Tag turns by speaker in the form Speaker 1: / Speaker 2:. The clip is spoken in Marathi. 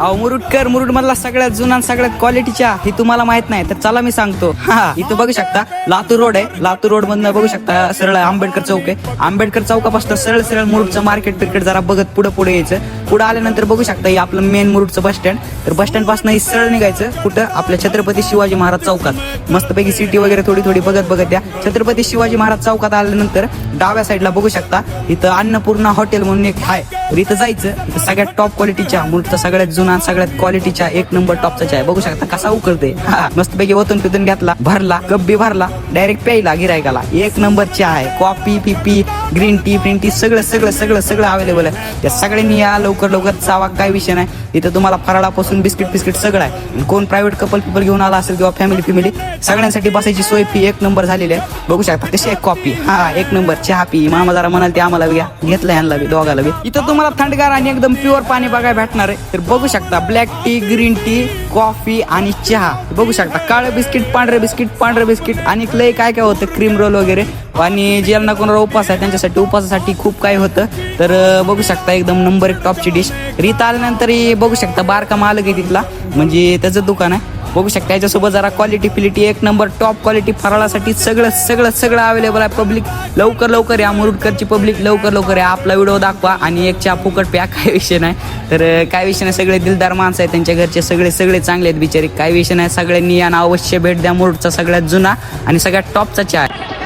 Speaker 1: अहो मुरुड मधला सगळ्यात जुना सगळ्यात क्वालिटीच्या हे तुम्हाला माहित नाही तर चला मी सांगतो. हा इथं बघू शकता लातूर रोड आहे. लातूर रोड मधनं बघू शकता सरळ आंबेडकर चौक आहे. आंबेडकर चौकापासून सरळ मुरुडचं मार्केट जरा बघत पुढे यायचं. पुढे आल्यानंतर बघू शकता हे आपलं मेन मुरुडचं बस स्टँड. तर बस स्टँड पासून सरळ निघायचं कुठं आपल्या छत्रपती शिवाजी महाराज चौकात. मस्तपैकी सिटी वगैरे थोडी बघत या. छत्रपती शिवाजी महाराज चौकात आल्यानंतर डाव्या साईडला बघू शकता इथं अन्नपूर्णा हॉटेल म्हणून एक आहे. तर इथं जायचं. इथं सगळ्यात टॉप क्वालिटीच्या मुरुडचा सगळ्यात जुना सगळ्यात क्वालिटीच्या एक नंबर टॉपचा चाय बघू शकता कसा उकळते. मस्तपैकी ओतून पितून घेतला भरला कब्बी भरला डायरेक्ट प्यायला गिरायकाला. एक नंबर चहा आहे. कॉफी पिपी ग्रीन टी सगळं अवेलेबल आहे. त्या सगळ्यांनी या लवकर चावा काय विषय नाही. इथं तुम्हाला फराळापासून बिस्किट सगळं आहे. कोण प्रायव्हेट कपल घेऊन आला असेल किंवा फॅमिली सगळ्यांसाठी बसायची सोय फी एक नंबर झालेली आहे. बघू शकता कशी आहे कॉफी. एक नंबर चहा पी मामा जरा म्हणाल ते आम्हाला घ्या घेतलं ह्यांना बी दोघाला बी. इथं तुम्हाला थंडगार आणि एकदम प्युअर पाणी बघायला भेटणार आहे. तर बघू शकता black tea green tea coffee आणि चहा बघू शकता. काळं बिस्किट पांढरं बिस्किट आणि लय काय होतं क्रीम रोल वगैरे. आणि ज्यांना कोणाला उपास आहे त्यांच्यासाठी उपासासाठी खूप काय होतं. तर बघू शकता एकदम नंबर एक टॉपची डिश. इथं आल्यानंतर बघू शकता बारका मालक आहे तिथला म्हणजे त्याचं दुकान आहे. बघू शकता याच्यासोबत जरा क्वालिटी एक नंबर टॉप क्वालिटी फराळासाठी सगळं अवेलेबल आहे. पब्लिक लवकर या मुरुडकरची पब्लिक लवकर या. आपला व्हिडिओ दाखवा आणि एक चहा फुकट प्या काय विषय नाही. तर काय विषय नाही. सगळे दिलदार माणसं आहेत. त्यांच्या घरचे सगळे चांगले आहेत बिचारे. काय विषय नाही. सगळ्यांनी यांना अवश्य भेट द्या. मुरुडचा सगळ्यात जुना आणि सगळ्यात टॉपचा चहा आहे.